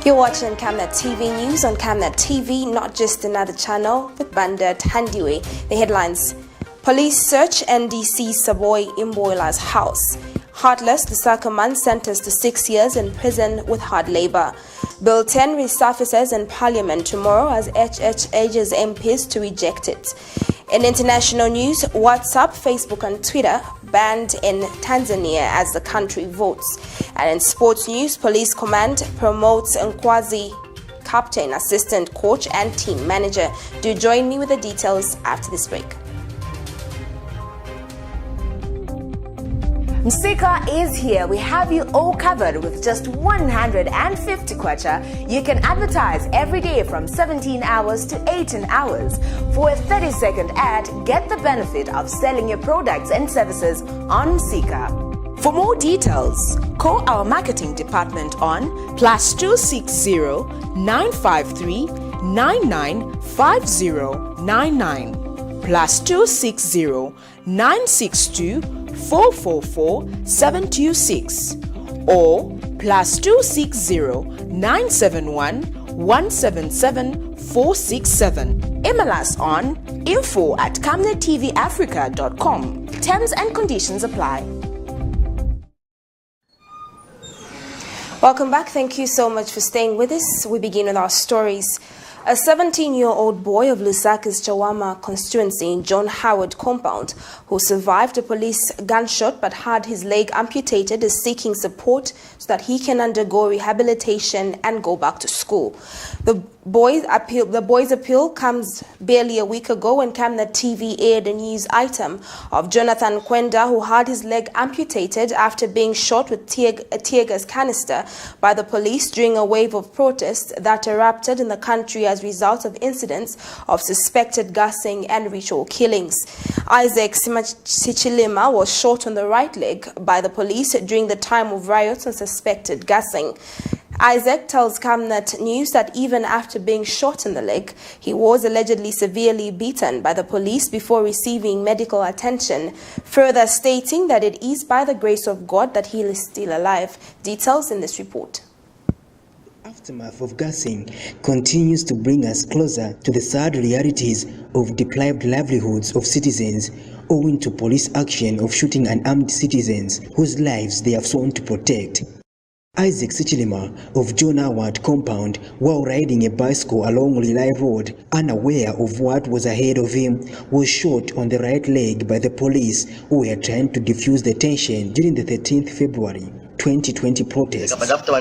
You're watching Camnet TV News on Camnet TV, not just another channel with Bandit Handiwe. The headlines: Police search NDC'S SABOI IMBOELA'S house. Heartless LUSAKA man sentenced to 6 years in prison with hard labor. Bill 10 resurfaces in Parliament tomorrow as HH urges MPs to reject it. In international news, WhatsApp, Facebook and Twitter banned in Tanzania as the country votes. And in sports news, Police Command promotes NKWAZI captain, assistant coach and team manager. Do join me with the details after this break. Msika is here. We have you all covered with just 150 kwacha. You can advertise every day from 17 hours to 18 hours. For a 30-second ad, get the benefit of selling your products and services on Msika. For more details, call our marketing department on +260 953 995099 +260 962 444-726 or +260 971 177 467. Email us on info@camnettvafrica.com. Terms and conditions apply. Welcome back. Thank you so much for staying with us. We begin with our stories. A 17-year-old boy of Lusaka's Chawama constituency in John Howard compound, who survived a police gunshot but had his leg amputated, is seeking support so that he can undergo rehabilitation and go back to school. The boy's appeal comes barely a week ago when Camnet TV aired a news item of Jonathan Kwenda, who had his leg amputated after being shot with a tear gas canister by the police during a wave of protests that erupted in the country as a result of incidents of suspected gassing and ritual killings. Isaac Sichilima was shot on the right leg by the police during the time of riots and suspected gassing. Isaac tells Camnet News that even after being shot in the leg, he was allegedly severely beaten by the police before receiving medical attention, further stating that it is by the grace of God that he is still alive. Details in this report. Aftermath of gassing continues to bring us closer to the sad realities of deprived livelihoods of citizens owing to police action of shooting unarmed citizens whose lives they have sworn to protect. Isaac Sichilima of John Howard compound, while riding a bicycle along Lilai Road, unaware of what was ahead of him, was shot on the right leg by the police who were trying to defuse the tension during the 13th February 2020 protests. After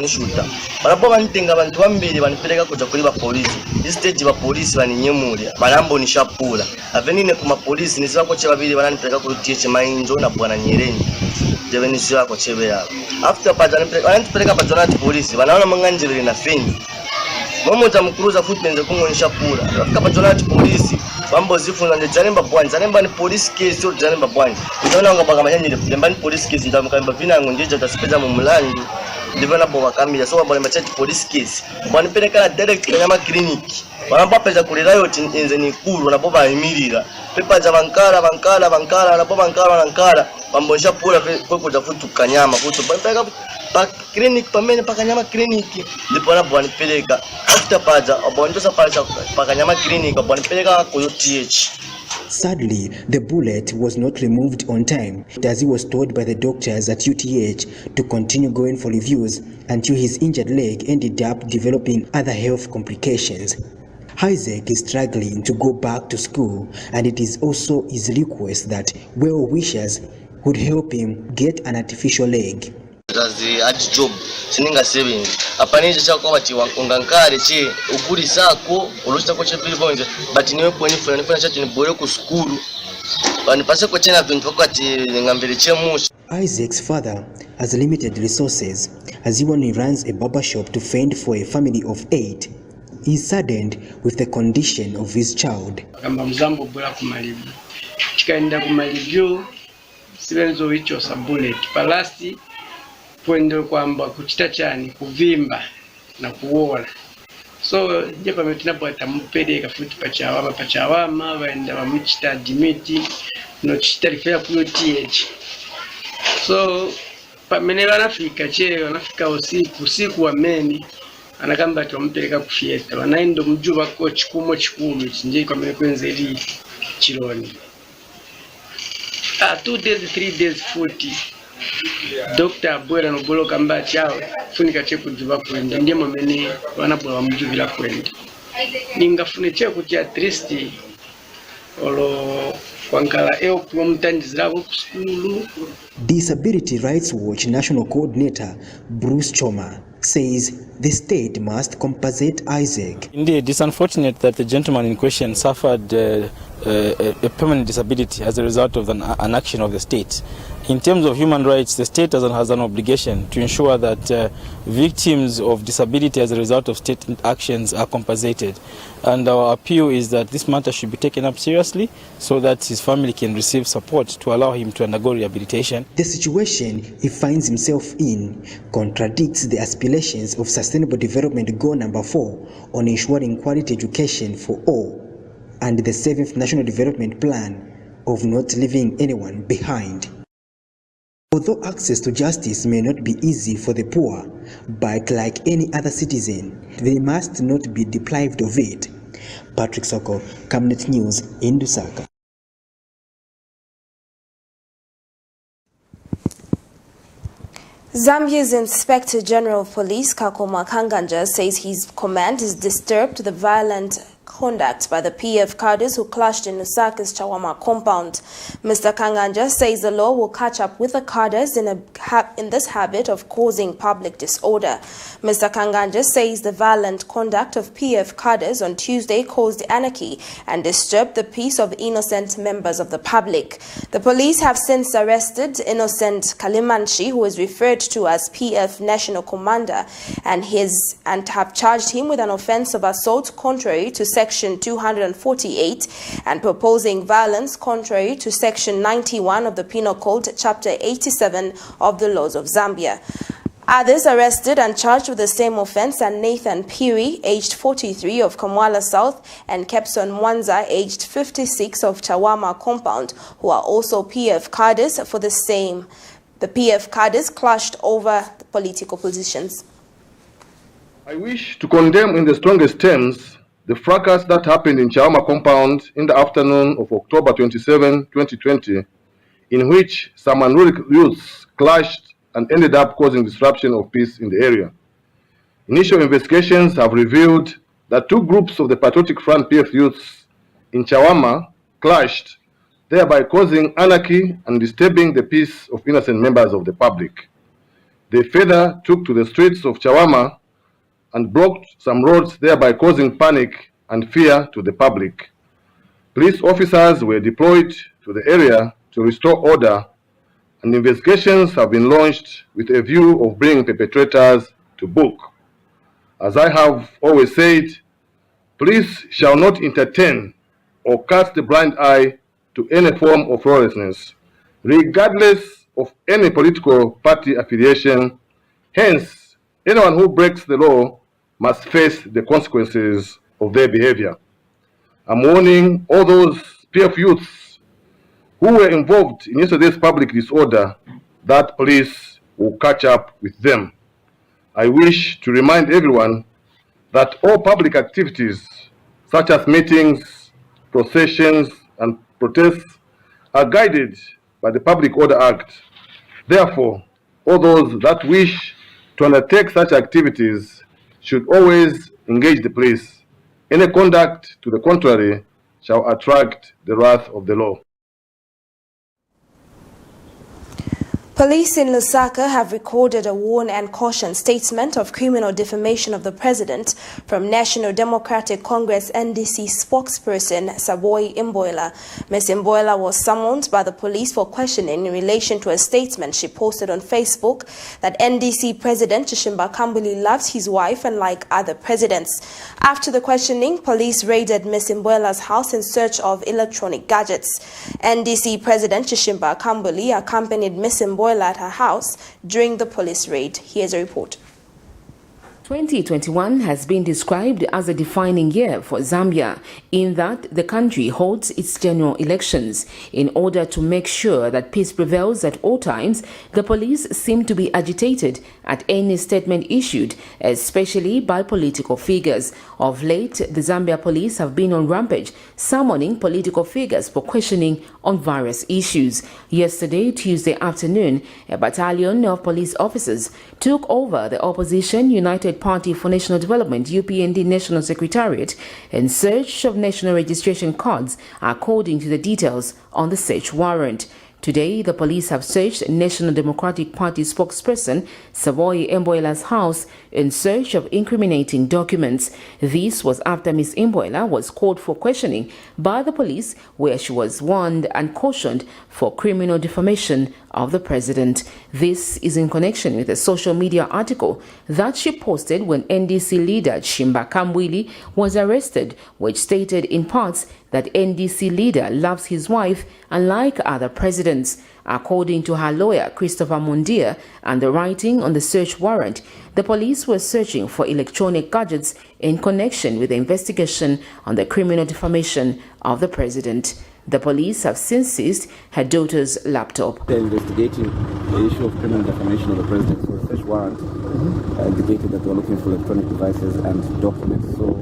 wananipeleka pajonati polisi, wanaona manganjiri na feni. Momo tamkuruza footmen zekungonisha pula. Afika pajonati polisi, wambo zifunza nje Janemba bwanji. Janemba ni police case yo Janemba bwanji. Unaona ngaba kamanyanyire Janemba ni police case ndamukamba vina ngonjeje tasipeza mu mulandi. Ndivyo nabo bakamira so baba machati police case. Wanipeleka direct kanyama clinic. Wanapapeza kule riot inze ni kulu wanapoba imirira. Pepa za bankara wanapoba bankara wambosha pula kwa kutafuta kanyama kuto. Pa clinic pamene pakanyama clinic ndipo napo wanipeleka after paja obonjosa pakanyama clinic wanipeleka ku UTH. Sadly, the bullet was not removed on time as he was told by the doctors at UTH to continue going for reviews until his injured leg ended up developing other health complications. Isaac is struggling to go back to school, and it is also his request that well-wishers would help him get an artificial leg. As job sininga saving apanije chako bati wangankare che ukuri sako ulusta ko chepili bonje but niwe poni fulani funa chati ni bore ku school banipase ko chena bintu kwati ngambele che mushi. Isaac's father has limited resources as he only runs a barber shop to fend for a family of 8. He is saddened with the condition of his child. Kamba mzambo bora kumalibu chikaenda kumalibu sibenzo wicho sa bullet palasti kwenda kwamba kuchita chani kuvimba na kuola. So jepa metinapo atampeleka futi pachawama waenda wamuchita dimiti no chita rifea ku UTH. So pamenela nafika usiku wameni anakamba ati wampeleka ku fiesta wanaenda mjuba ko chikumo chikumi chinje kwa mekwenze chironi 2 days 3 days 40 Dr. Abwera nobolo kamba chawe funika cheku juba kwenda ndiye momene wanabula mjubila kwenda ningafune cheku cha at least olo kwankala kwa mtandizirabo ku skulu. Disability Rights Watch National Coordinator Bruce Choma says the state must compensate Isaac. Indeed, it's unfortunate that the gentleman in question suffered a permanent disability as a result of an action of the state. In terms of human rights, the state has an obligation to ensure that victims of disability as a result of state actions are compensated. And our appeal is that this matter should be taken up seriously so that his family can receive support to allow him to undergo rehabilitation. The situation he finds himself in contradicts the aspirations of Sustainable Development Goal number 4 on ensuring quality education for all and the 7th National Development Plan of not leaving anyone behind. Although access to justice may not be easy for the poor, but like any other citizen, they must not be deprived of it. Patrick Soko, Camnet News in Lusaka. Zambia's Inspector General of Police, Kakoma Kanganja, says his command is disturbed to the violent conduct by the PF cadres who clashed in LUSAKA's Chawama compound. Mr. Kanganja says the law will catch up with the cadres in this habit of causing public disorder. Mr. Kanganja says the violent conduct of PF cadres on Tuesday caused anarchy and disturbed the peace of innocent members of the public. The police have since arrested Innocent Kalimanchi, who is referred to as PF National Commander, and have charged him with an offense of assault contrary to Section 248 and proposing violence contrary to Section 91 of the Penal Code, Chapter 87 of the Laws of Zambia. Others arrested and charged with the same offense are Nathan Piri, aged 43 of Kamwala South, and Kepson Mwanza, aged 56 of Chawama compound, who are also PF cadres for the same. The PF cadres clashed over the political positions. I wish to condemn in the strongest terms the fracas that happened in Chawama compound in the afternoon of October 27, 2020, in which some unruly youths clashed and ended up causing disruption of peace in the area. Initial investigations have revealed that two groups of the Patriotic Front PF youths in Chawama clashed, thereby causing anarchy and disturbing the peace of innocent members of the public. They further took to the streets of Chawama and blocked some roads, thereby causing panic and fear to the public. Police officers were deployed to the area to restore order, and investigations have been launched with a view of bringing perpetrators to book. As I have always said, police shall not entertain or cast a blind eye to any form of lawlessness, regardless of any political party affiliation. Hence, anyone who breaks the law must face the consequences of their behavior. I'm warning all those PF youths who were involved in yesterday's public disorder that police will catch up with them. I wish to remind everyone that all public activities, such as meetings, processions, and protests, are guided by the Public Order Act. Therefore, all those that wish to undertake such activities should always engage the police. Any conduct to the contrary shall attract the wrath of the law. Police in Lusaka have recorded a warn and caution statement of criminal defamation of the president from National Democratic Congress NDC spokesperson SABOI IMBOELA. Ms. IMBOELA was summoned by the police for questioning in relation to a statement she posted on Facebook that NDC President Chishimba Kambuli loves his wife and like other presidents. After the questioning, police raided Ms. IMBOELA's house in search of electronic gadgets. NDC President Chishimba Kambuli accompanied Ms. IMBOELA at her house during the police raid. Here's a report. 2021 has been described as a defining year for Zambia in that the country holds its general elections. In order to make sure that peace prevails at all times, the police seem to be agitated at any statement issued, especially by political figures. Of late, the Zambia police have been on rampage, summoning political figures for questioning on various issues. Yesterday, Tuesday afternoon, a battalion of police officers took over the opposition United Party for National Development UPND National Secretariat in search of national registration cards, according to the details on the search warrant. Today, the police have searched National Democratic Party spokesperson SABOI IMBOELA'S house in search of incriminating documents. This was after Ms. IMBOELA was called for questioning by the police, where she was warned and cautioned for criminal defamation of the president. This is in connection with a social media article that she posted when NDC leader Chimba Kambwili was arrested, which stated in parts that NDC leader loves his wife unlike other presidents. According to her lawyer, Christopher Mundia, and the writing on the search warrant, the police were searching for electronic gadgets in connection with the investigation on the criminal defamation of the president. The police have since seized her daughter's laptop. They're investigating the issue of criminal defamation of the president, so a search warrant indicated that they were looking for electronic devices and documents. So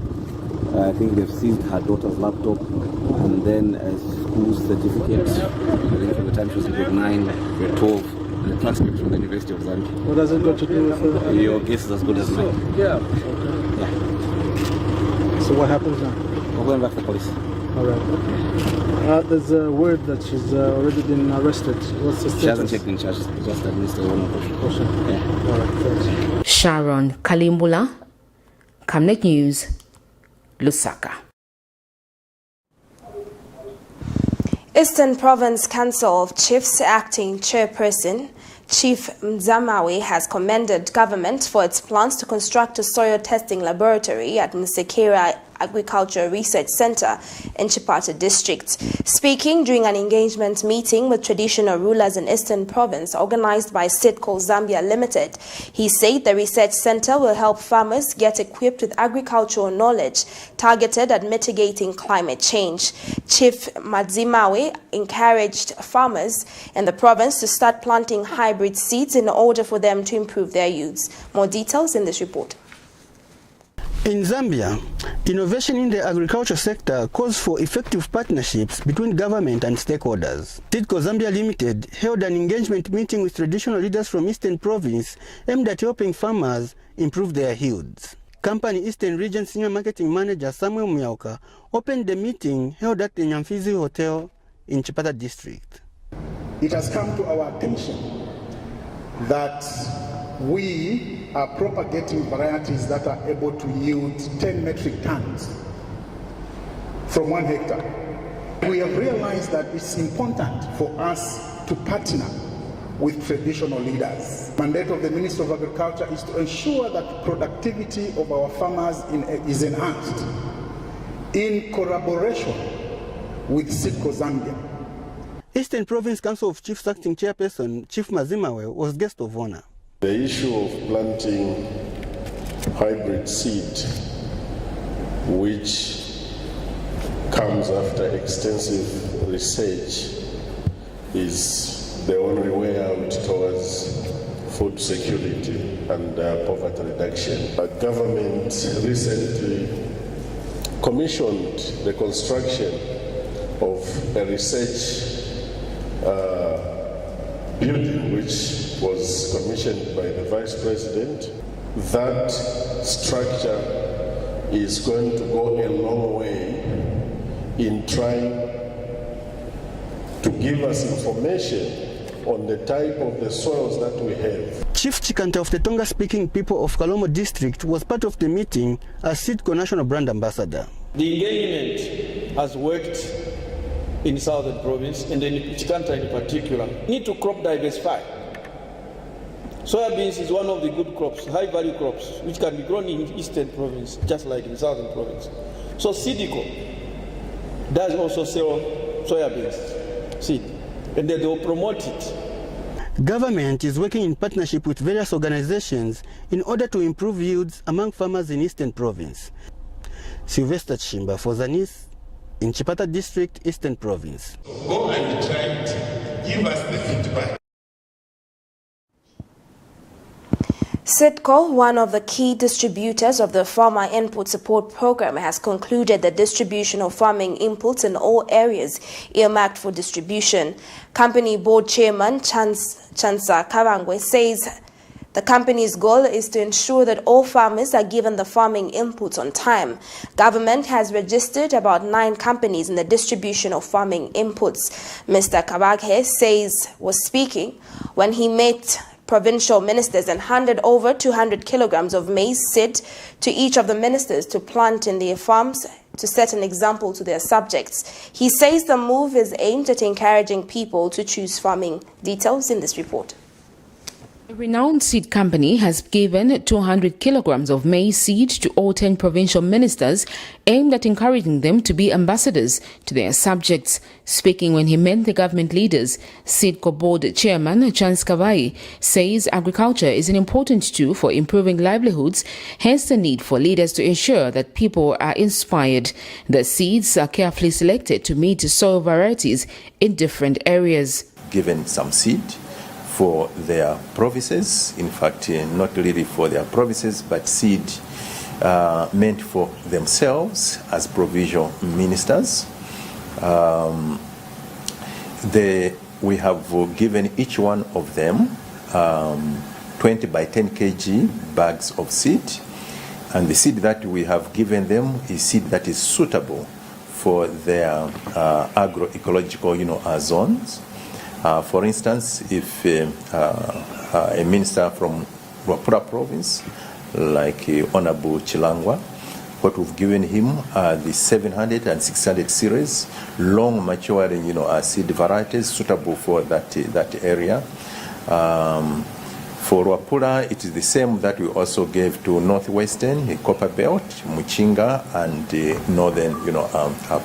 I think they've seized her daughter's laptop and then a school certificate. I think from the time she was in grade 9, grade 12, and a transcript from the University of Zambia. What does it got to do with Your guess is as good as mine. Yeah. So what happens now? We're going back to the police. All right. There's a word that she's already been arrested. What's the status? She hasn't checked in charge, just administered one caution. Yeah. All right, thanks. Sharon Kalimbula, Camnet News, Lusaka. Eastern Province Council of Chiefs Acting Chairperson Chief Mzamawe has commended government for its plans to construct a soil testing laboratory at Nsekera Agriculture Research Center in Chipata District. Speaking during an engagement meeting with traditional rulers in Eastern Province organized by Sitco Zambia Limited, he said the research center will help farmers get equipped with agricultural knowledge targeted at mitigating climate change. Chief Mzimawe encouraged farmers in the province to start planting hybrid seeds in order for them to improve their yields. More details in this report. In Zambia, innovation in the agriculture sector calls for effective partnerships between government and stakeholders. Sitco Zambia Limited held an engagement meeting with traditional leaders from Eastern Province aimed at helping farmers improve their yields. Company Eastern Region Senior Marketing Manager Samuel Myauka opened the meeting held at the Nyamfizi Hotel in Chipata District. It has come to our attention that we are propagating varieties that are able to yield 10 metric tons from 1 hectare. We have realized that it's important for us to partner with traditional leaders. The mandate of the Minister of Agriculture is to ensure that the productivity of our farmers is enhanced in collaboration with Sitco Zambia. Eastern Province Council of Chiefs Acting Chairperson Chief Mzimawe was guest of honor. The issue of planting hybrid seed, which comes after extensive research, is the only way out towards food security and poverty reduction. Our government recently commissioned the construction of a research building which was commissioned by the Vice President. That structure is going to go a long way in trying to give us information on the type of the soils that we have. Chief Chikanta of the Tonga-speaking people of Kalomo District was part of the meeting as Sitco National Brand Ambassador. The engagement has worked in Southern Province and in Chikanta in particular. Need to crop diversify. Soybeans is one of the good crops, high value crops, which can be grown in Eastern Province, just like in Southern Province. So Sitco does also sell soybeans seed, and they will promote it. Government is working in partnership with various organizations in order to improve yields among farmers in Eastern Province. Sylvester Chimba for Zanis in Chipata District, Eastern Province. Go and try it. Give us the feedback. SIDCO, one of the key distributors of the Farmer Input Support Program, has concluded the distribution of farming inputs in all areas earmarked for distribution. Company Board Chairman Chansa Karangwe says the company's goal is to ensure that all farmers are given the farming inputs on time. Government has registered about 9 companies in the distribution of farming inputs. Mr. Kabaghe was speaking when he met provincial ministers and handed over 200 kilograms of maize seed to each of the ministers to plant in their farms to set an example to their subjects. He says the move is aimed at encouraging people to choose farming. Details in this report. A renowned seed company has given 200 kilograms of maize seed to all 10 provincial ministers, aimed at encouraging them to be ambassadors to their subjects. Speaking when he met the government leaders, SIDCO Board Chairman Chance Kavai says agriculture is an important tool for improving livelihoods, hence the need for leaders to ensure that people are inspired. The seeds are carefully selected to meet soil varieties in different areas. Given some seed for their provinces, in fact, not really for their provinces, but seed meant for themselves as provincial ministers. We have given each one of them 20 by 10 kg bags of seed, and the seed that we have given them is seed that is suitable for their agroecological zones. For instance, if a minister from Wapura province, like Honorable Chilangwa, what we've given him are the 700 and 600 series, long maturing, seed varieties suitable for that area. For Wapura, it is the same that we also gave to Northwestern, Copper Belt, Muchinga, and northern,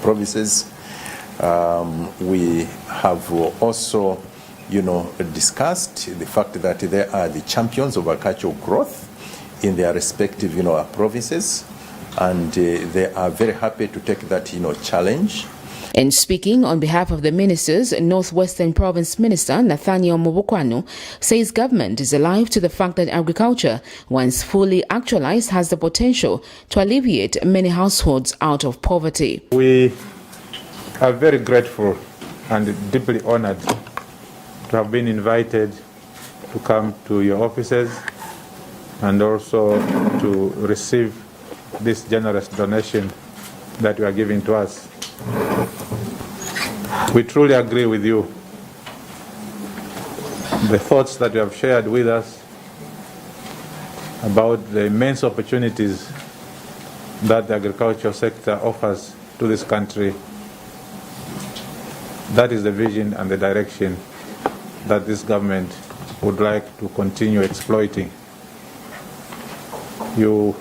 provinces. We have also, discussed the fact that they are the champions of agricultural growth in their respective, provinces, and they are very happy to take that, challenge. And speaking on behalf of the ministers, Northwestern Province Minister Nathaniel Mubukwano says government is alive to the fact that agriculture, once fully actualized, has the potential to alleviate many households out of poverty. We are very grateful and deeply honored to have been invited to come to your offices and also to receive this generous donation that you are giving to us. We truly agree with you. The thoughts that you have shared with us about the immense opportunities that the agricultural sector offers to this country, that is the vision and the direction that this government would like to continue exploiting. You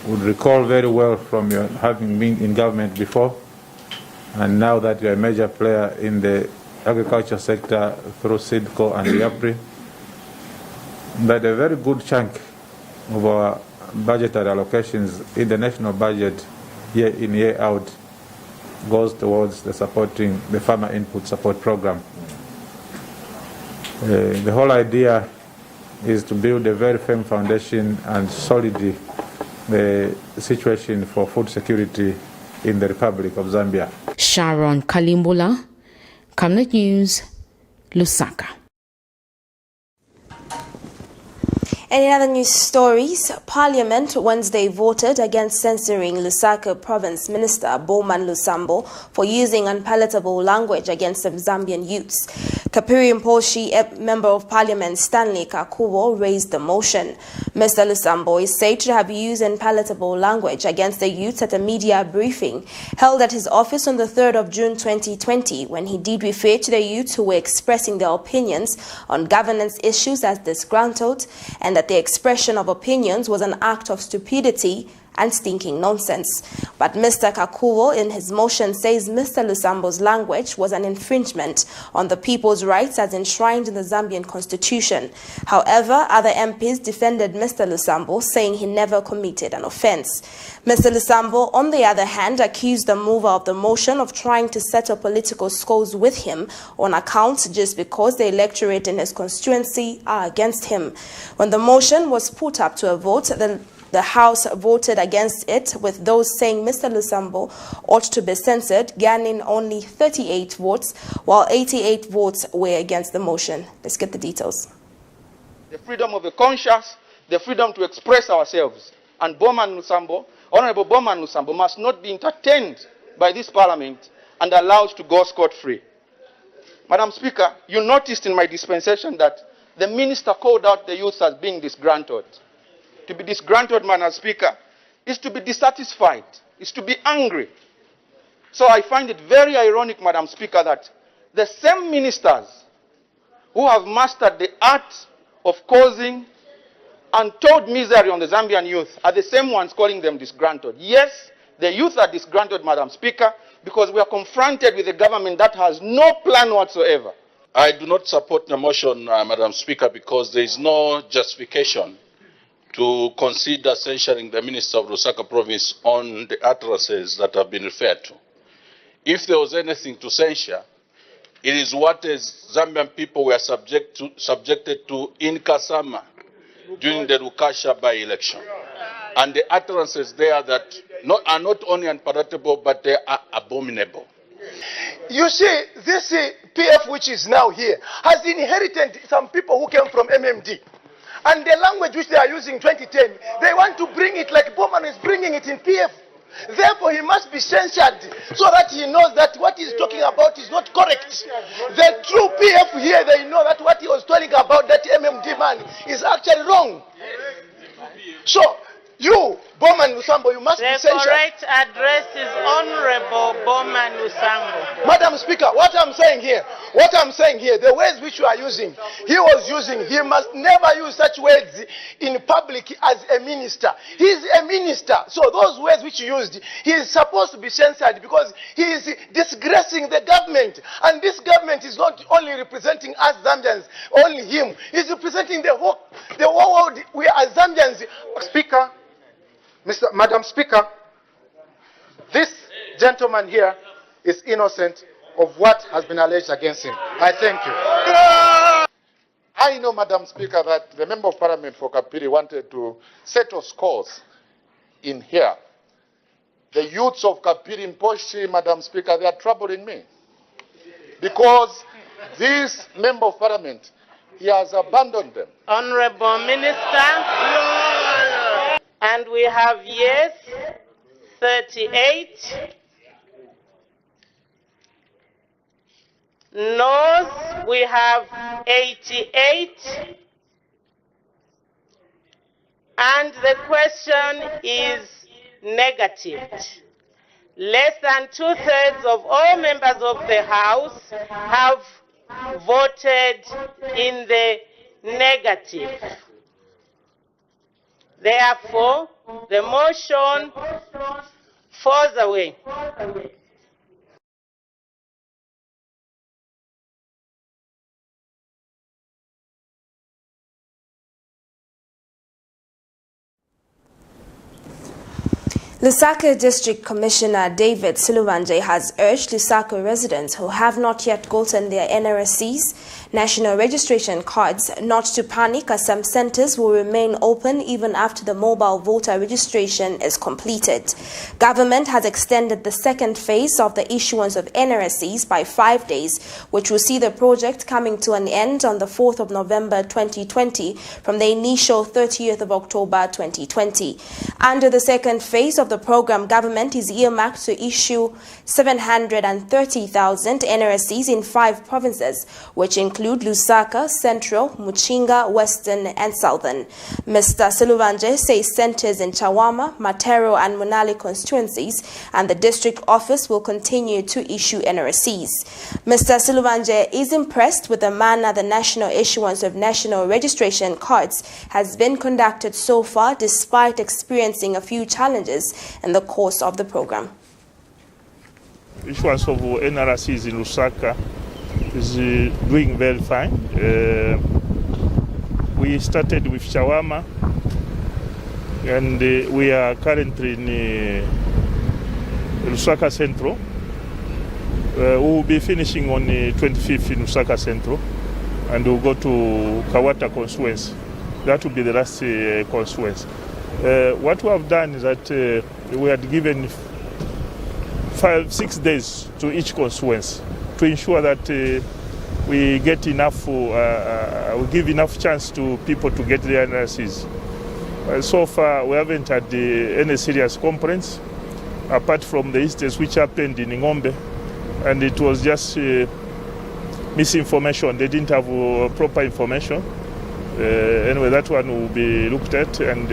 would recall very well from your having been in government before, and now that you're a major player in the agriculture sector through SIDCO and IAPRI, that a very good chunk of our budgetary allocations in the national budget year in, year out goes towards the supporting the Farmer Input Support Program. The whole idea is to build a very firm foundation and solidify the situation for food security in the Republic of Zambia. Sharon Kalimbula, Camnet News, Lusaka. And in other news stories, Parliament Wednesday voted against censoring Lusaka Province Minister Bowman Lusambo for using unpalatable language against some Zambian youths. Kapiri Mposhi, a member of Parliament Stanley Kakuwo, raised the motion. Mr. Lusambo is said to have used unpalatable language against the youths at a media briefing held at his office on the 3rd of June 2020, when he did refer to the youths who were expressing their opinions on governance issues as disgruntled, and that the expression of opinions was an act of stupidity and stinking nonsense. But Mr. Kakuwo in his motion says Mr. Lusambo's language was an infringement on the people's rights as enshrined in the Zambian constitution. However, other MPs defended Mr. Lusambo, saying he never committed an offense. Mr. Lusambo, on the other hand, accused the mover of the motion of trying to settle political scores with him on account just because the electorate in his constituency are against him. When the motion was put up to a vote, the House voted against it, with those saying Mr. Lusambo ought to be censored, gaining only 38 votes, while 88 votes were against the motion. Let's get the details. The freedom of the conscience, the freedom to express ourselves. And Honorable Bowman Lusambo must not be entertained by this parliament and allowed to go scot-free. Madam Speaker, you noticed in my dispensation that the minister called out the youth as being disgruntled. To be disgruntled, Madam Speaker, is to be dissatisfied, is to be angry. So I find it very ironic, Madam Speaker, that the same ministers who have mastered the art of causing untold misery on the Zambian youth are the same ones calling them disgruntled. Yes, the youth are disgruntled, Madam Speaker, because we are confronted with a government that has no plan whatsoever. I do not support the motion, Madam Speaker, because there is no justification to consider censuring the Minister of Lusaka Province on the utterances that have been referred to. If there was anything to censure, it is what as Zambian people were subjected to in Kasama during the Rukasha by-election. And the utterances there that are not only unpalatable, but they are abominable. You see, this PF which is now here has inherited some people who came from MMD. And the language which they are using in 2010, they want to bring it like Bowman is bringing it in PF. Therefore, he must be censured so that he knows that what he's talking about is not correct. The true PF here, they know that what he was talking about, that MMD man, is actually wrong. So, you, Bowman Lusambo, you must be censured. The correct address is Honorable Bowman Lusambo. Madam Speaker, what I'm saying here, the words which you are using, he must never use such words in public as a minister. He's a minister, so those words which he used, he is supposed to be censored because he is disgracing the government. And this government is not only representing us Zambians, only him. He's representing the whole world. We are Zambians. Speaker, Madam Speaker, this gentleman here is innocent of what has been alleged against him. I thank you. I know, Madam Speaker, that the Member of Parliament for Kapiri wanted to settle scores in here. The youths of Kapiri in Poshi, Madam Speaker, they are troubling me. Because this Member of Parliament, he has abandoned them. Honorable Minister. And we have yes, 38. Noes, we have 88. And the question is negative. Less than 2/3 of all members of the House have voted in the negative. Therefore, the motion falls away. Lusaka District Commissioner David Siluvanje has urged Lusaka residents who have not yet gotten their NRSC's national registration cards not to panic, as some centers will remain open even after the mobile voter registration is completed. Government has extended the second phase of the issuance of NRSC's by 5 days, which will see the project coming to an end on the 4th of November 2020 from the initial 30th of October 2020. Under the second phase of the the program, government is earmarked to issue 730,000 NRSCs in 5 provinces, which include Lusaka, Central, Muchinga, Western and Southern. Mr. Siluvanje says centers in Chawama, Matero and Munali constituencies and the district office will continue to issue NRSCs. Mr. Siluvanje is impressed with the manner the national issuance of national registration cards has been conducted so far, despite experiencing a few challenges in the course of the program. Issuance of NRSCs in Lusaka is doing very fine. We started with Chawama and we are currently in Lusaka Central. We will be finishing on the 25th in Lusaka Central and we'll go to Kawata constituency. That will be the last constituency. What we have done is that we had given 5-6 days to each constituency to ensure that we get enough, we give enough chance to people to get their NRSCs. So far, we haven't had any serious complaints, apart from the instance which happened in Ngombe, and it was just misinformation. They didn't have proper information. Anyway, that one will be looked at, and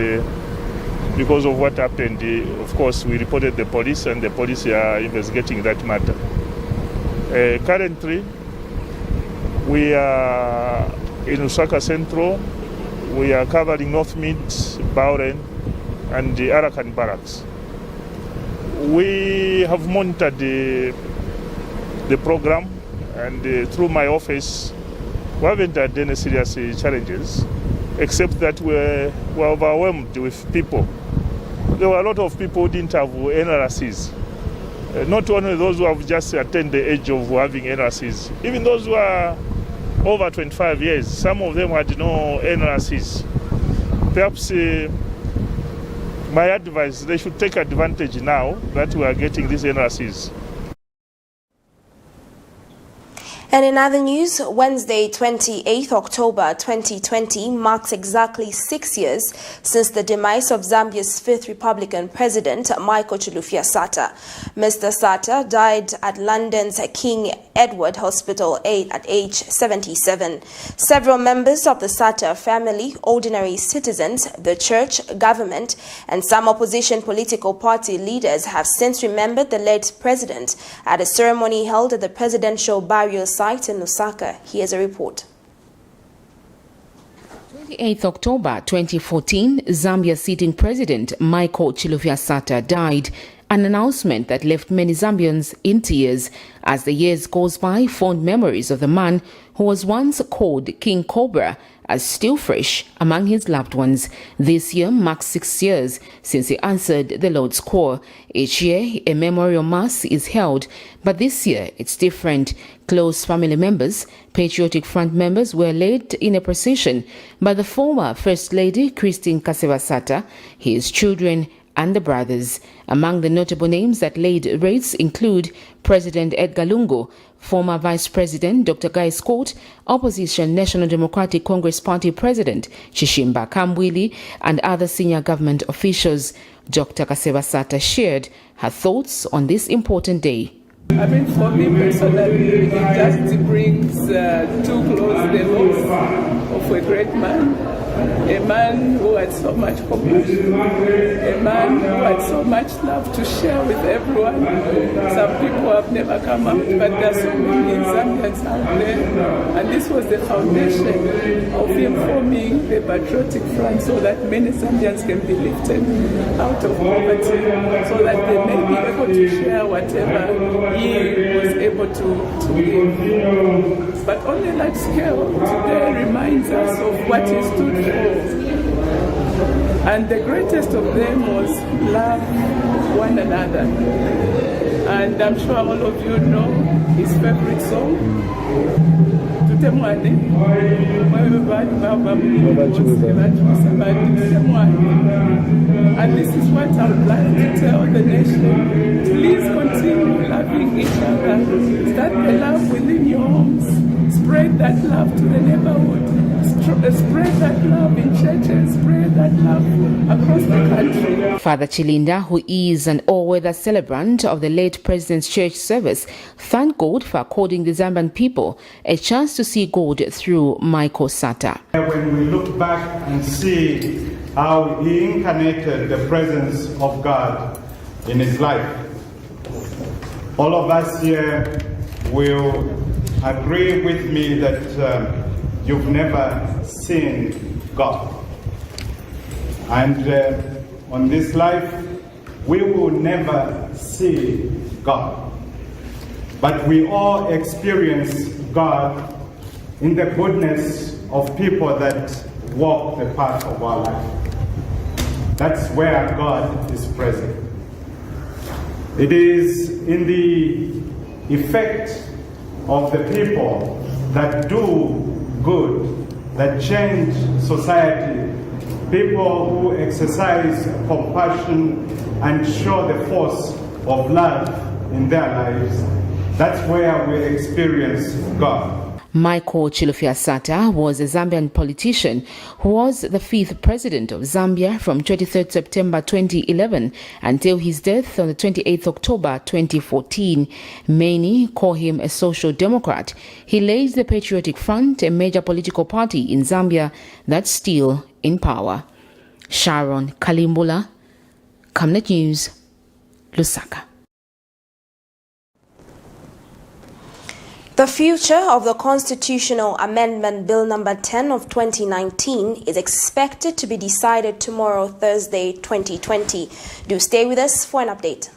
because of what happened, of course, we reported the police, and the police are investigating that matter. Currently, we are in Lusaka Central. We are covering North Mid, Bauren, and the Arakan Barracks. We have monitored the program, and through my office, we haven't had any serious challenges, except that we're overwhelmed with people. There were a lot of people who didn't have NRSCs. Not only those who have just attained the age of having NRSCs, even those who are over 25 years, some of them had no NRSCs. Perhaps my advice, they should take advantage now that we are getting these NRSCs. And in other news, Wednesday, 28th October 2020 marks exactly 6 years since the demise of Zambia's 5th Republican President, Michael Chilufya Sata. Mr. Sata died at London's King Edward Hospital at age 77. Several members of the Sata family, ordinary citizens, the church, government, and some opposition political party leaders have since remembered the late president at a ceremony held at the presidential burial site in Lusaka. Here's a report. 28th October 2014, Zambia's sitting president Michael Chilufya Sata died, an announcement that left many Zambians in tears as the years goes by. Fond memories of the man who was once called King Cobra are still fresh among his loved ones. This year marks 6 years since he answered the Lord's call. Each year, a memorial mass is held, but this year it's different. Close family members, Patriotic Front members were led in a procession by the former First Lady Christine Kaseva Sata, his children, and the brothers. Among the notable names that laid wreaths include President Edgar Lungu, former Vice President Dr. Guy Scott, Opposition National Democratic Congress Party President Chishimba Kambwili, and other senior government officials. Dr. Kaseva Sata shared her thoughts on this important day. I mean, for me personally, it just brings too close the loss of a great man, a man who had so much compassion, a man who had so much love to share with everyone. Some people have never come out, but there are so many Zambians out there, and this was the foundation of him forming the Patriotic Front so that many Zambians can be lifted out of poverty, so that they may be able to share whatever he was able to give. But on a large scale, today reminds us of what he stood for. And the greatest of them was love one another. And I'm sure all of you know his favorite song. And this is what I would like to tell the nation. Please continue loving each other. Start the love within your homes. spread that love to the neighborhood, spread that love in churches, spread that love across the country. Father Chilinda, who is an all-weather celebrant of the late President's church service, thanked God for according the Zambian people a chance to see God through Michael Sata. When we look back and see how he incarnated the presence of God in his life, all of us here will agree with me that you've never seen God. And on this life, we will never see God. But we all experience God in the goodness of people that walk the path of our life. That's where God is present. It is in the effect of the people that do good, that change society, people who exercise compassion and show the force of love in their lives. That's where we experience God. Michael Chilufya Sata was a Zambian politician who was the 5th president of Zambia from 23rd September 2011 until his death on the 28th October 2014. Many call him a social democrat. He laid the Patriotic Front, a major political party in Zambia that's still in power. Sharon Kalimbula, Camnet News, Lusaka. The future of the Constitutional Amendment Bill number 10 of 2019 is expected to be decided tomorrow, Thursday, 2020. Do stay with us for an update.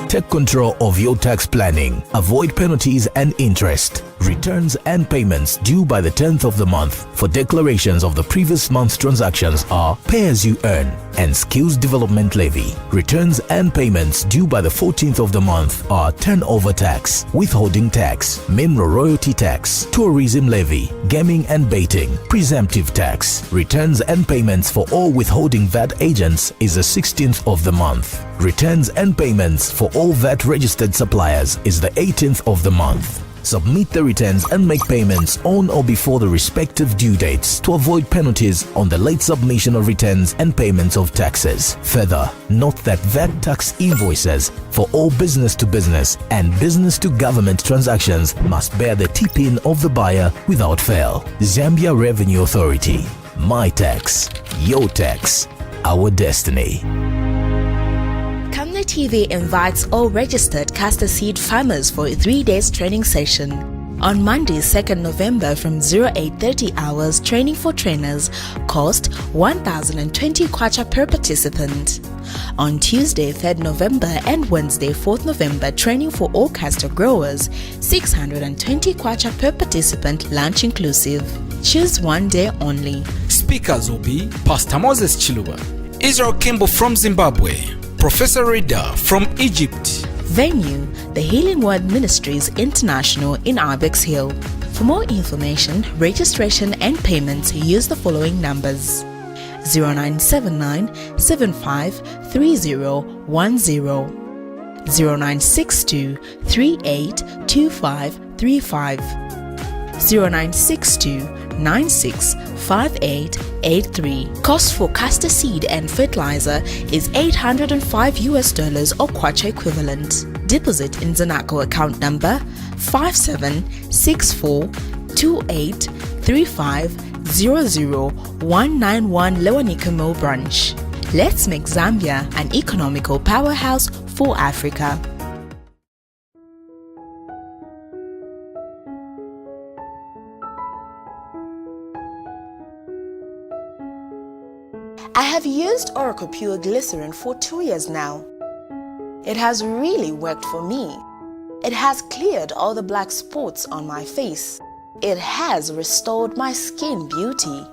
Take control of your tax planning. Avoid penalties and interest. Returns and payments due by the 10th of the month for declarations of the previous month's transactions are pay as you earn and skills development levy. Returns and payments due by the 14th of the month are turnover tax, withholding tax, mineral royalty tax, tourism levy, gaming and baiting, presumptive tax. Returns and payments for all withholding VAT agents is the 16th of the month. Returns and payments for all VAT registered suppliers is the 18th of the month. Submit the returns and make payments on or before the respective due dates to avoid penalties on the late submission of returns and payments of taxes. Further, note that VAT tax invoices for all business-to-business and business-to-government transactions must bear the tip-in of the buyer without fail. Zambia Revenue Authority. My tax, your tax, our destiny. Camnet TV invites all registered castor seed farmers for a 3-day training session. On Monday, 2nd November from 0830 hours, training for trainers cost 1,020 kwacha per participant. On Tuesday, 3rd November and Wednesday, 4th November, training for all castor growers, 620 kwacha per participant, lunch inclusive. Choose one day only. Speakers will be Pastor Moses Chiluba, Israel Kimbo from Zimbabwe, Professor Rida from Egypt. Venue, the Healing Word Ministries International in Ibex Hill. For more information, registration and payments, use the following numbers: 0979 753010, 0962 382535, 0962 965883. Cost for castor seed and fertilizer is $805 or kwacha equivalent. Deposit in Zanaco account number 57642835000191 Lewanika Mill branch. Let's make Zambia an economical powerhouse for Africa. I have used Oracle Pure Glycerin for 2 years now. It has really worked for me. It has cleared all the black spots on my face. It has restored my skin beauty.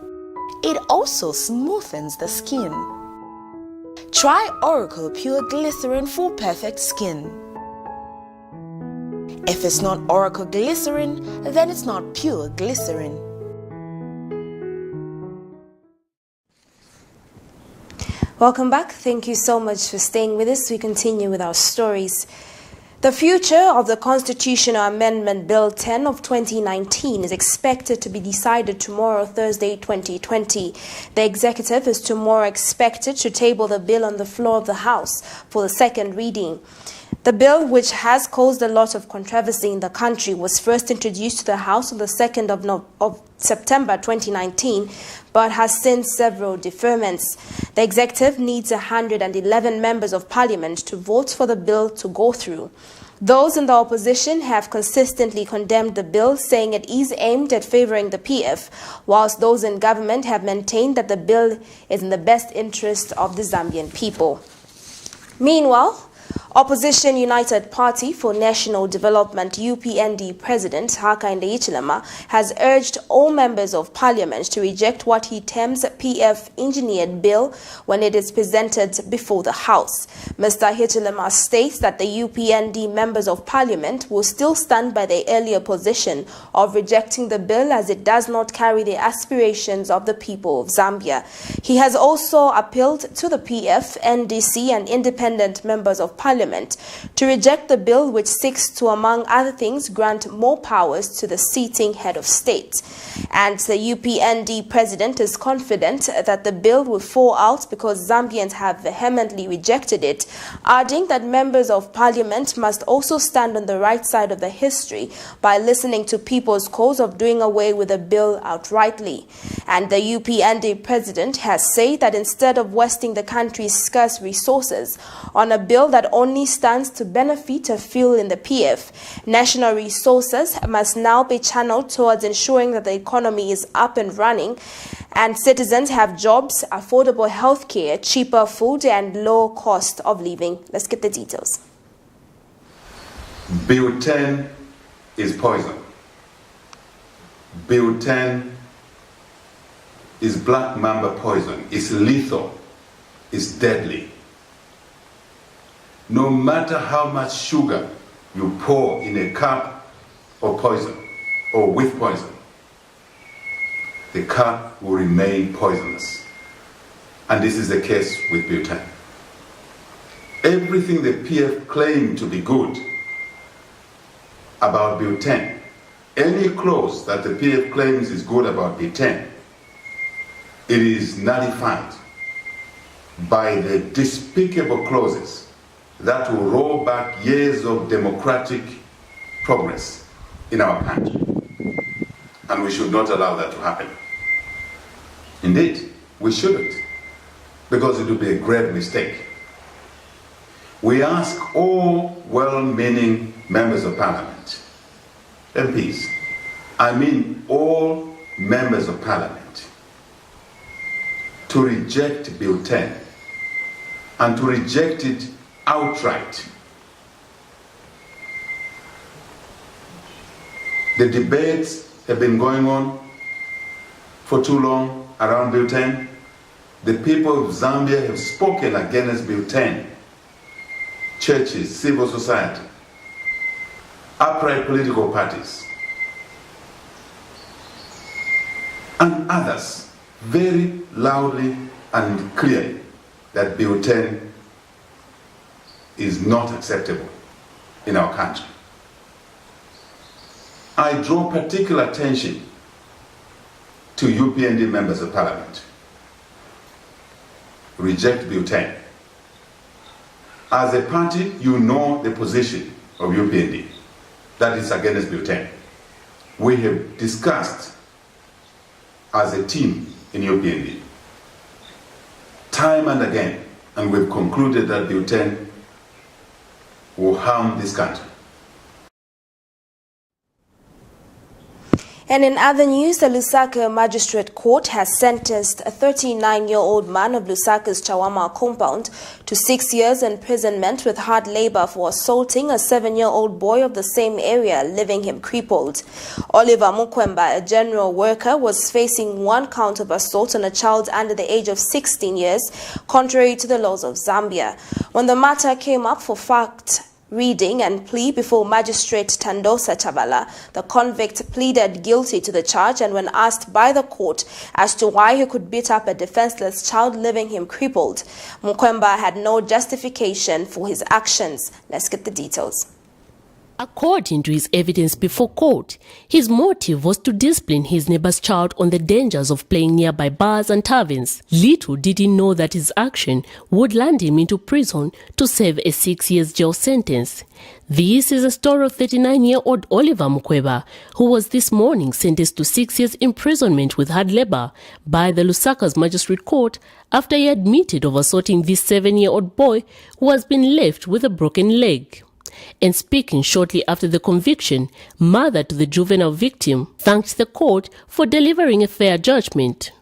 It also smoothens the skin. Try Oracle Pure Glycerin for perfect skin. If it's not Oracle Glycerin, then it's not pure glycerin. Welcome back. Thank you so much for staying with us. We continue with our stories. The future of the Constitutional Amendment Bill 10 of 2019 is expected to be decided tomorrow, Thursday, 2020. The executive is tomorrow expected to table the bill on the floor of the House for the second reading. The bill, which has caused a lot of controversy in the country, was first introduced to the House on the 2nd of September 2019, but has since several deferments. The executive needs 111 members of parliament to vote for the bill to go through. Those in the opposition have consistently condemned the bill, saying it is aimed at favoring the PF, whilst those in government have maintained that the bill is in the best interest of the Zambian people. Meanwhile, Opposition United Party for National Development UPND President Hakainde Hichilema has urged all members of parliament to reject what he terms PF engineered bill when it is presented before the House. Mr. Hichilema states that the UPND members of parliament will still stand by their earlier position of rejecting the bill as it does not carry the aspirations of the people of Zambia. He has also appealed to the PF, NDC and independent members of parliament to reject the bill, which seeks to, among other things, grant more powers to the sitting head of state. And the UPND president is confident that the bill will fall out because Zambians have vehemently rejected it, adding that members of parliament must also stand on the right side of the history by listening to people's cause of doing away with the bill outrightly. And the UPND president has said that instead of wasting the country's scarce resources on a bill that only stands to benefit a few in the PF, national resources must now be channeled towards ensuring that the economy is up and running and citizens have jobs, affordable health care, cheaper food and low cost of living. Let's get the details. Bill 10 is poison. Bill 10 is black mamba poison. It's lethal. It's deadly. No matter how much sugar you pour in a cup of poison or with poison, the cup will remain poisonous. And this is the case with Bill 10. Everything the PF claimed to be good about Bill 10, any clause that the PF claims is good about Bill 10, it is nullified by the despicable clauses that will roll back years of democratic progress in our country. And we should not allow that to happen. Indeed, we shouldn't, because it would be a grave mistake. We ask all well-meaning members of parliament, MPs, I mean all members of parliament, to reject Bill 10 and to reject it outright. The debates have been going on for too long around Bill 10. The people of Zambia have spoken against Bill 10. Churches, civil society, upright political parties, and others very loudly and clearly that Bill 10 is not acceptable in our country. I draw particular attention to UPND members of parliament. Reject Bill 10. As a party, you know the position of UPND, that is against Bill 10. We have discussed as a team in UPND, time and again, and we've concluded that Bill 10 will harm this country. And in other news, the Lusaka Magistrate Court has sentenced a 39-year-old man of Lusaka's Chawama compound to 6 years imprisonment with hard labor for assaulting a 7-year-old boy of the same area, leaving him crippled. Oliver Mukwemba, a general worker, was facing 1 count of assault on a child under the age of 16 years, contrary to the laws of Zambia. When the matter came up for fact reading and plea before Magistrate Tandosa Chabala, the convict pleaded guilty to the charge, and when asked by the court as to why he could beat up a defenseless child, leaving him crippled, Mukwemba had no justification for his actions. Let's get the details. According to his evidence before court, his motive was to discipline his neighbor's child on the dangers of playing nearby bars and taverns. Little did he know that his action would land him into prison to serve a 6-year jail sentence. This is a story of 39-year-old Oliver Mukweba, who was this morning sentenced to 6 years imprisonment with hard labor by the Lusaka's magistrate court after he admitted of assaulting this 7-year-old boy who has been left with a broken leg. And speaking shortly after the conviction, mother to the juvenile victim thanked the court for delivering a fair judgment.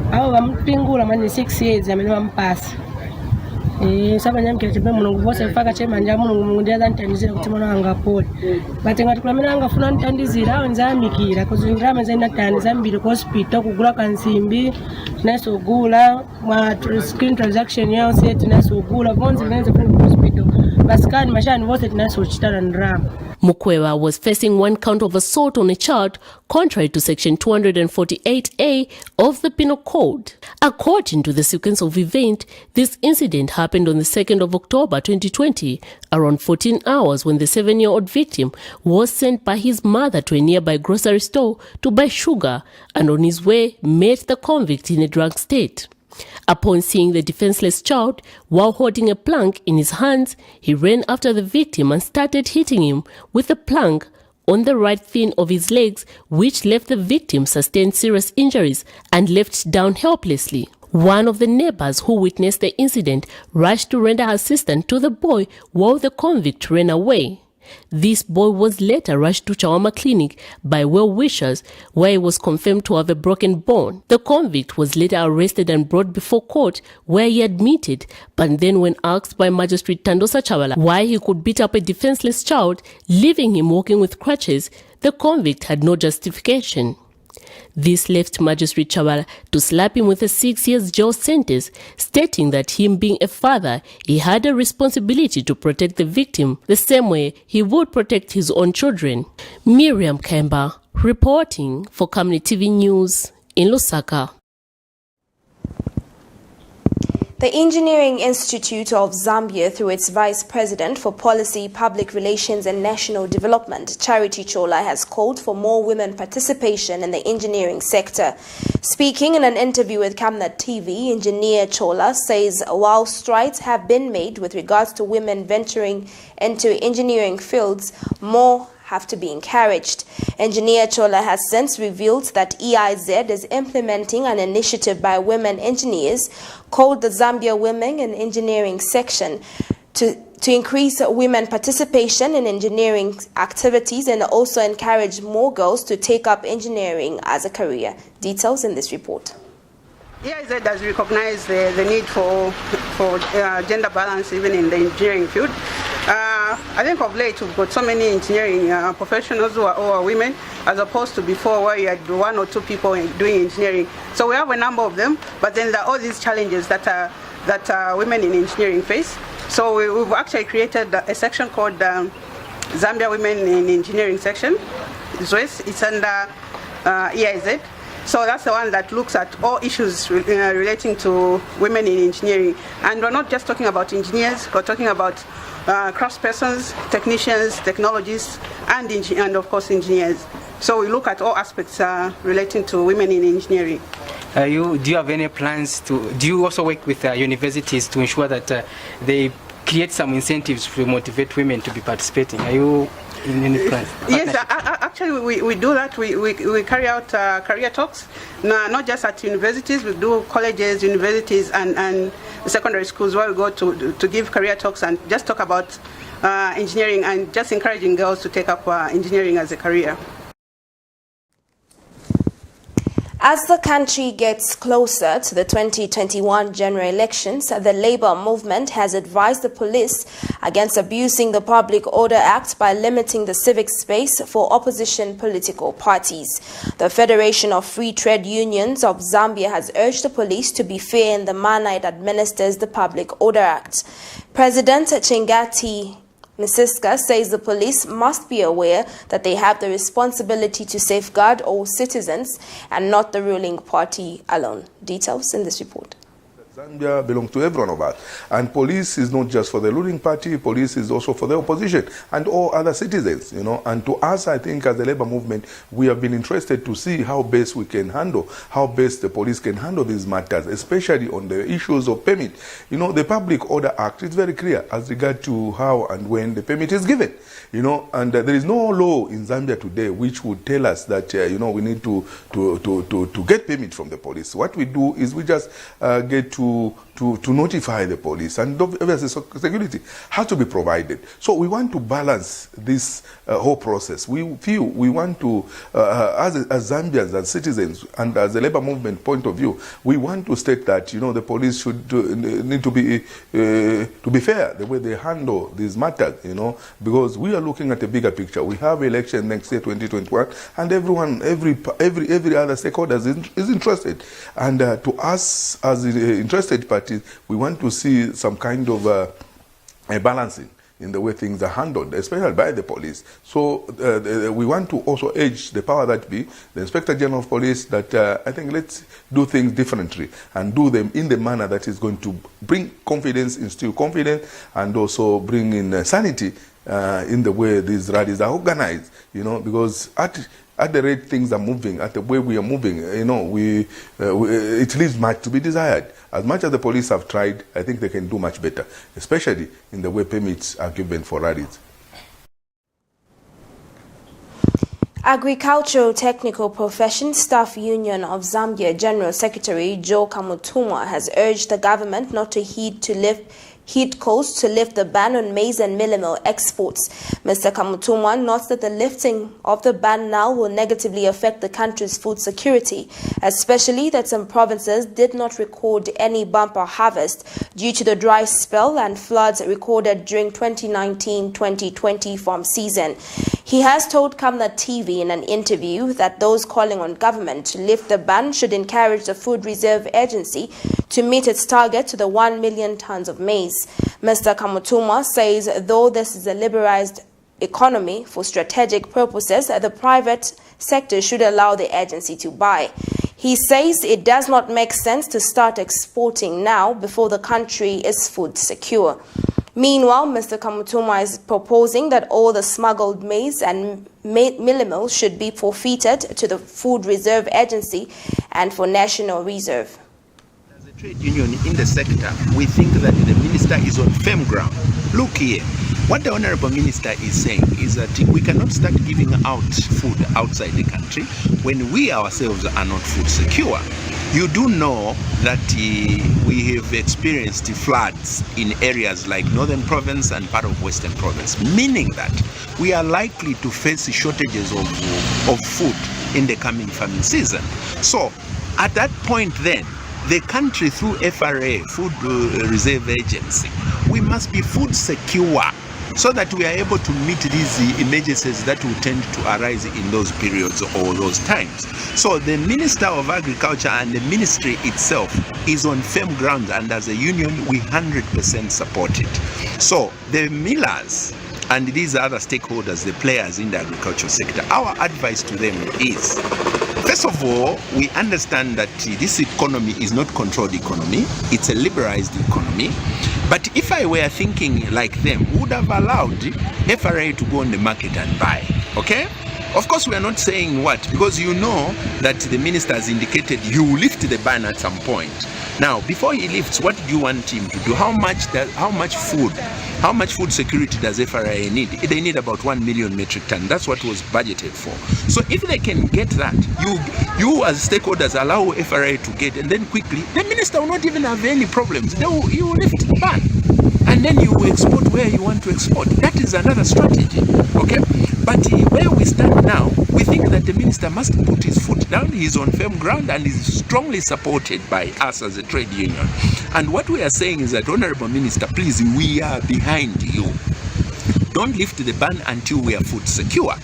Avo vampingula mani 6 years amene vampasa. Saba nyamkira chipe mulungu vose faka chemanja mulungu ndiyaza ntandizira kuti mwana wanga apole. But ngati kulamena angafuna ntandizira awo nzamikira kuzi ndrama zaenda tandiza mbiri ku hospital kugula kansimbi naso gula ma screen transaction yao set naso gula bonzi lenze ku hospital. Baskani mashani vose naso chitala ndrama. Mukweba was facing one count of assault on a child, contrary to Section 248A of the Penal Code. According to the sequence of events, this incident happened on the 2nd of October 2020, around 14 hours when the 7-year-old victim was sent by his mother to a nearby grocery store to buy sugar and on his way met the convict in a drunk state. Upon seeing the defenseless child while holding a plank in his hands, he ran after the victim and started hitting him with a plank on the right thin of his legs, which left the victim sustained serious injuries and left down helplessly. One of the neighbors who witnessed the incident rushed to render assistance to the boy while the convict ran away. This boy was later rushed to Chawama Clinic by well-wishers, where he was confirmed to have a broken bone. The convict was later arrested and brought before court, where he admitted, but then when asked by Magistrate Tandosa Chavala why he could beat up a defenseless child, leaving him walking with crutches, the convict had no justification. This left Magistrate Chavala to slap him with a 6-year jail sentence, stating that him being a father, he had a responsibility to protect the victim the same way he would protect his own children. Miriam Kemba, reporting for Camnet TV News in Lusaka. The Engineering Institute of Zambia, through its Vice President for Policy, Public Relations and National Development, Charity Chola, has called for more women participation in the engineering sector. Speaking in an interview with Camnet TV, Engineer Chola says while strides have been made with regards to women venturing into engineering fields, more have to be encouraged. Engineer Chola has since revealed that EIZ is implementing an initiative by women engineers called the Zambia Women in Engineering Section to increase women participation in engineering activities and also encourage more girls to take up engineering as a career. Details in this report. EIZ does recognize the need for gender balance even in the engineering field. I think of late we've got so many engineering professionals who are all women, as opposed to before where you had 1 or 2 people doing engineering. So we have a number of them, but then there are all these challenges that women in engineering face. So we've actually created a section called Zambia Women in Engineering Section. It's under EIZ. So that's the one that looks at all issues relating to women in engineering. And we're not just talking about engineers, we're talking about craftspersons, technicians, technologists, and of course engineers. So we look at all aspects relating to women in engineering. Do you have any plans do you also work with universities to ensure that they create some incentives to motivate women to be participating? Are you in any plans? Yes, actually we do that. We carry out career talks, not just at universities. We do colleges, universities, and secondary schools where we go to give career talks and just talk about engineering and just encouraging girls to take up engineering as a career. As the country gets closer to the 2021 general elections, the Labour movement has advised the police against abusing the Public Order Act by limiting the civic space for opposition political parties. The Federation of Free Trade Unions of Zambia has urged the police to be fair in the manner it administers the Public Order Act. President Chingati Misiska says the police must be aware that they have the responsibility to safeguard all citizens and not the ruling party alone. Details in this report. Zambia belongs to every one of us. And police is not just for the ruling party, police is also for the opposition and all other citizens, you know. And to us, I think, as the labor movement, we have been interested to see how best we can handle, how best the police can handle these matters, especially on the issues of permit. You know, the Public Order Act is very clear as regard to how and when the permit is given, you know. And there is no law in Zambia today which would tell us that, you know, we need to get permit from the police. What we do is we just get to notify the police, and obviously security has to be provided. So we want to balance this whole process. We feel we want to, as Zambians, as citizens, and as the labor movement point of view, we want to state that, you know, the police should need to be fair the way they handle these matters, you know, because we are looking at a bigger picture. We have election next year, 2021, and everyone, every other stakeholder is interested. And to us, as interested parties, we want to see some kind of a balancing in the way things are handled, especially by the police. So we want to also urge the power that be, the Inspector General of Police, that I think let's do things differently and do them in the manner that is going to bring confidence, instill confidence, and also bring in sanity in the way these rallies are organized, you know, because at the rate things are moving, at the way we are moving, you know, it leaves much to be desired. As much as the police have tried, I think they can do much better, especially in the way permits are given for rallies. Agricultural Technical Professions Staff Union of Zambia General Secretary Joe Kamutumwa has urged the government not to heed calls to lift the ban on maize and mealie meal exports. Mr. Kamutumwa notes that the lifting of the ban now will negatively affect the country's food security, especially that some provinces did not record any bumper harvest due to the dry spell and floods recorded during 2019-2020 farm season. He has told Camnet TV in an interview that those calling on government to lift the ban should encourage the Food Reserve Agency to meet its target to the 1 million tons of maize. Mr. Kamutumwa says though this is a liberalized economy for strategic purposes, the private sector should allow the agency to buy. He says it does not make sense to start exporting now before the country is food secure. Meanwhile, Mr. Kamutumwa is proposing that all the smuggled maize and mealie meal should be forfeited to the Food Reserve Agency and for National Reserve. As a trade union in the sector, we think that the minister is on firm ground. Look here, what the Honorable Minister is saying is that we cannot start giving out food outside the country when we ourselves are not food secure. You do know that we have experienced floods in areas like Northern Province and part of Western Province, meaning that we are likely to face shortages of food in the coming farming season. So at that point then, the country through FRA, Food Reserve Agency, we must be food secure so that we are able to meet these emergencies that will tend to arise in those periods or those times. So the Minister of Agriculture and the ministry itself is on firm ground, and as a union we 100% support it. So the millers and these other stakeholders, the players in the agricultural sector, our advice to them is, first of all, we understand that this economy is not controlled economy, it's a liberalized economy. But if I were thinking like them, we would have allowed FRA to go on the market and buy, okay? Of course, we are not saying what, because you know that the minister has indicated he will lift the ban at some point. Now, before he lifts, what do you want him to do? How much food security does FRA need? They need about 1 million metric ton. That's what was budgeted for. So if they can get that, you as stakeholders allow FRA to get, and then quickly, the minister will not even have any problems. He will lift the ban. And then you export where you want to export. That is another strategy, okay? But where we stand now, we think that the minister must put his foot down. He is on firm ground and is strongly supported by us as a trade union. And what we are saying is that, Honorable Minister, please, we are behind you. Don't lift the ban until we are food secure.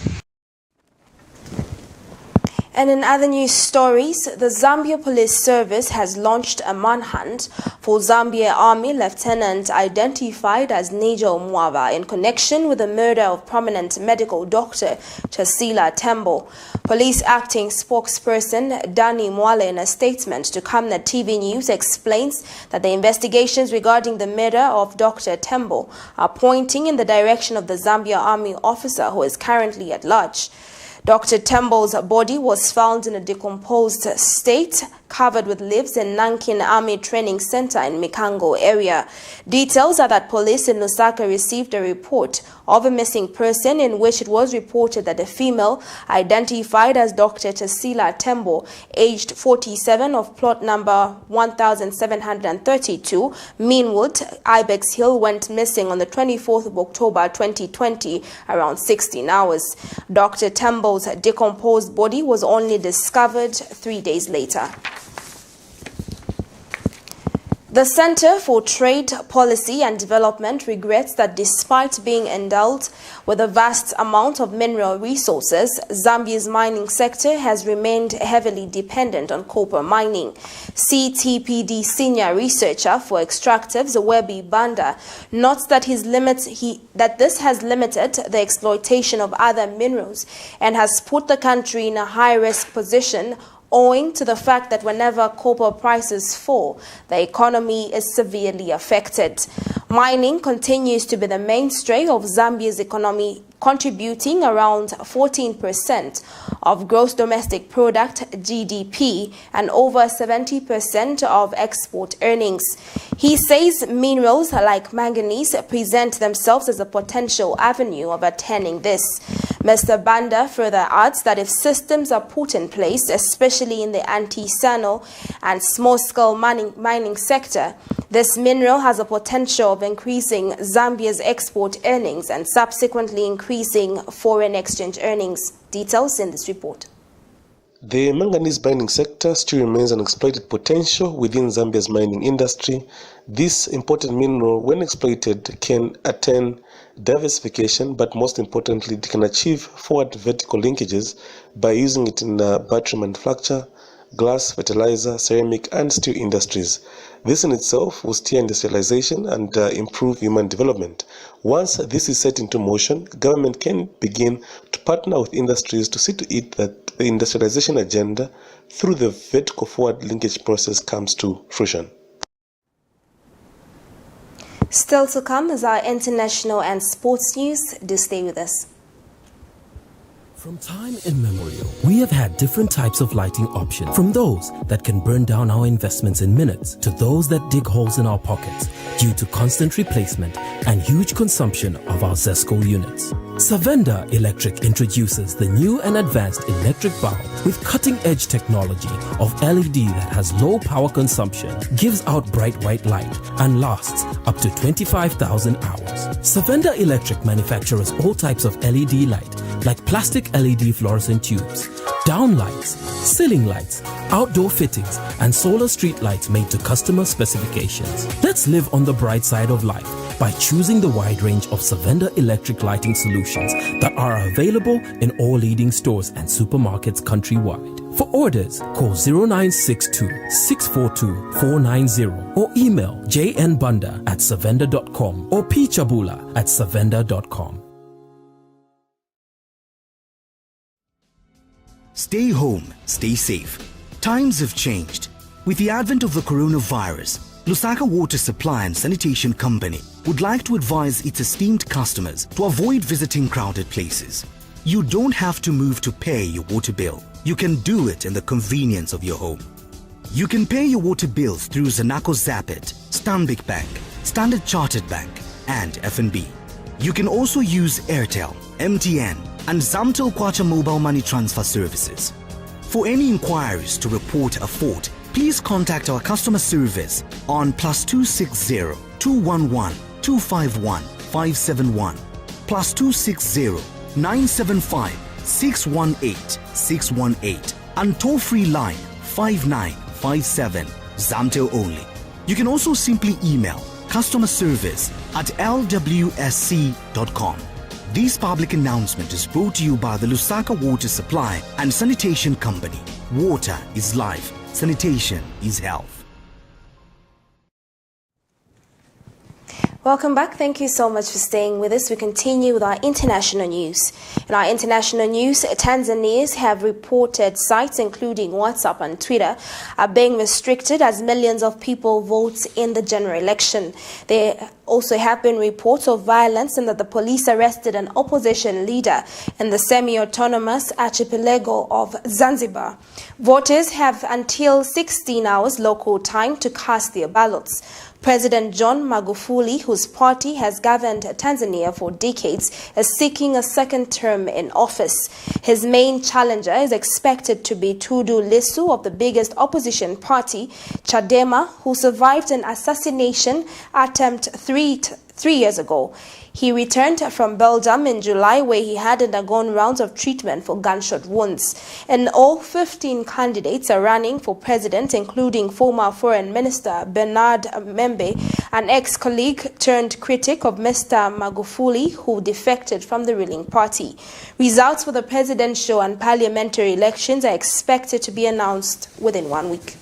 And in other news stories, the Zambia Police Service has launched a manhunt for Zambia Army Lieutenant identified as Nejo Mwava in connection with the murder of prominent medical doctor Tasila Tembo. Police acting spokesperson Danny Mwale, in a statement to Camnet TV News, explains that the investigations regarding the murder of Dr. Tembo are pointing in the direction of the Zambia Army officer who is currently at large. Dr. Tembo's body was found in a decomposed state, covered with leaves in Nankin Army Training Center in Mikango area. Details are that police in Lusaka received a report of a missing person in which it was reported that a female identified as Dr. Tasila Tembo, aged 47, of plot number 1732, Meanwood, Ibex Hill, went missing on the 24th of October 2020 around 16 hours. Dr. Tembo's decomposed body was only discovered 3 days later. The Center for Trade Policy and Development regrets that despite being endowed with a vast amount of mineral resources, Zambia's mining sector has remained heavily dependent on copper mining. CTPD senior researcher for extractives, Webi Banda, notes that this has limited the exploitation of other minerals and has put the country in a high-risk position owing to the fact that whenever copper prices fall, the economy is severely affected. Mining continues to be the mainstay of Zambia's economy, contributing around 14% of gross domestic product (GDP) and over 70% of export earnings. He says minerals like manganese present themselves as a potential avenue of attaining this. Mr. Banda further adds that if systems are put in place, especially in the artisanal and small-scale mining sector, this mineral has a potential of increasing Zambia's export earnings and subsequently increasing foreign exchange earnings. Details in this report. The manganese mining sector still remains an exploited potential within Zambia's mining industry. This important mineral, when exploited, can attain diversification, but most importantly, it can achieve forward vertical linkages by using it in battery manufacture, glass, fertilizer, ceramic, and steel industries. This in itself will steer industrialization and improve human development. Once this is set into motion, government can begin to partner with industries to see to it that the industrialization agenda through the vertical forward linkage process comes to fruition. Still to come is our international and sports news. Do stay with us. From time immemorial, we have had different types of lighting options, from those that can burn down our investments in minutes to those that dig holes in our pockets due to constant replacement and huge consumption of our ZESCO units. Savenda Electric introduces the new and advanced electric bulb with cutting-edge technology of LED that has low power consumption, gives out bright white light, and lasts up to 25,000 hours. Savenda Electric manufactures all types of LED light, like plastic LED fluorescent tubes, down lights, ceiling lights, outdoor fittings, and solar street lights made to customer specifications. Let's live on the bright side of life by choosing the wide range of Savenda electric lighting solutions that are available in all leading stores and supermarkets countrywide. For orders, call 0962 642 490 or email jnbunda@savenda.com or pchabula@savenda.com. Stay home, stay safe. Times have changed. With the advent of the coronavirus, Lusaka Water Supply and Sanitation Company would like to advise its esteemed customers to avoid visiting crowded places. You don't have to move to pay your water bill. You can do it in the convenience of your home. You can pay your water bills through Zanaco Zapit, Stanbic Bank, Standard Chartered Bank, and FNB. You can also use Airtel, MTN, and Zamtel Kwacha mobile money transfer services. For any inquiries to report a fault, please contact our customer service on +260 211 251 571, +260 975 618 618 and toll-free line 5957, Zamtel only. You can also simply email customerservice@lwsc.com. This public announcement is brought to you by the Lusaka Water Supply and Sanitation Company. Water is life. Sanitation is health. Welcome back. Thank you so much for staying with us. We continue with our international news. In our international news, Tanzanians have reported sites including WhatsApp and Twitter are being restricted as millions of people vote in the general election. There also have been reports of violence and that the police arrested an opposition leader in the semi-autonomous archipelago of Zanzibar. Voters have until 16 hours local time to cast their ballots. President John Magufuli, whose party has governed Tanzania for decades, is seeking a second term in office. His main challenger is expected to be Tundu Lissu of the biggest opposition party, Chadema, who survived an assassination attempt three years ago. He returned from Belgium in July, where he had undergone rounds of treatment for gunshot wounds. And all 15 candidates are running for president, including former Foreign Minister Bernard Membe, an ex-colleague turned critic of Mr. Magufuli, who defected from the ruling party. Results for the presidential and parliamentary elections are expected to be announced within 1 week.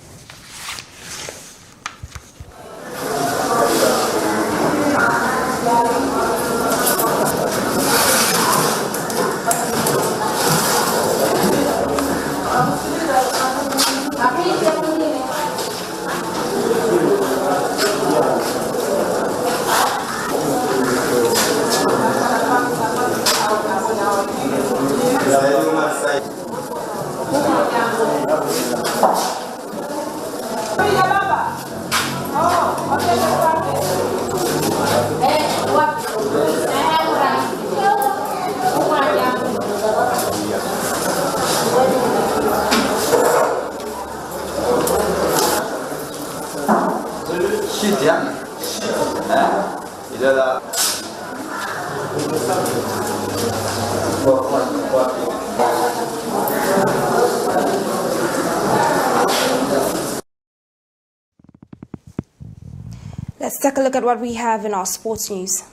Let's take a look at what we have in our sports news.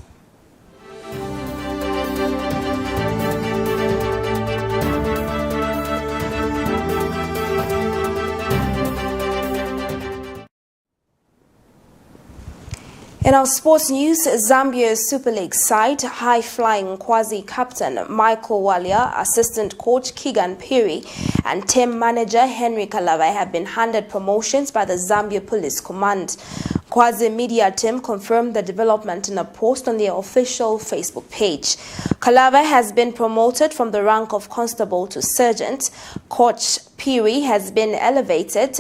In our sports news, Zambia's Super League side, high-flying NKWAZI captain Michael Walia, assistant coach Keegan Piri, and team manager Henry Kalava have been handed promotions by the Zambia Police Command. NKWAZI media team confirmed the development in a post on their official Facebook page. Kalava has been promoted from the rank of constable to sergeant. Coach Piri has been elevated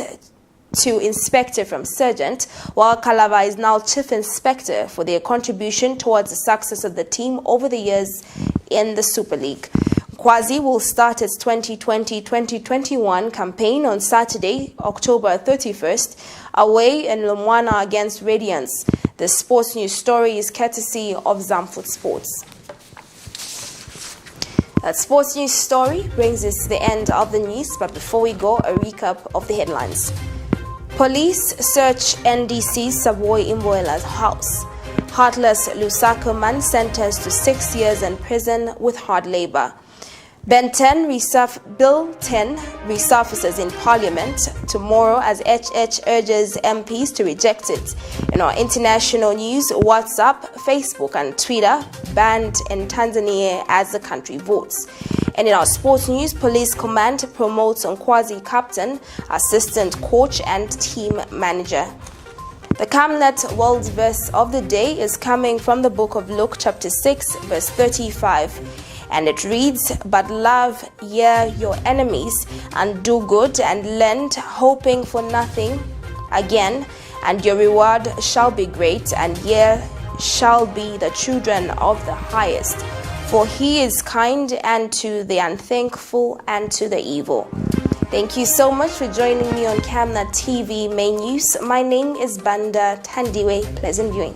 to inspector from sergeant, while Kalava is now chief inspector for their contribution towards the success of the team over the years in the Super League. NKWAZI will start its 2020-2021 campaign on Saturday, October 31st, away in Lumwana against Radiance. The sports news story is courtesy of Zamfoot Sports. That sports news story brings us to the end of the news, but before we go, a recap of the headlines. Police search NDC'S SABOI IMBOELA'S house. Heartless LUSAKA man sentenced to 6 years in prison with hard labor. Bill 10 resurfaces in Parliament tomorrow as HH urges MPs to reject it. In our international news, WhatsApp, Facebook and Twitter banned in Tanzania as the country votes. And in our sports news, Police Command promotes NKWAZI captain, assistant coach and team manager. The Camnet World Verse of the Day is coming from the book of Luke chapter 6 verse 35. And it reads, "But love ye your enemies, and do good, and lend, hoping for nothing again, and your reward shall be great, and ye shall be the children of the highest. For he is kind unto the unthankful and to the evil." Thank you so much for joining me on Camnet TV Main News. My name is Banda Tandiwe. Pleasant viewing.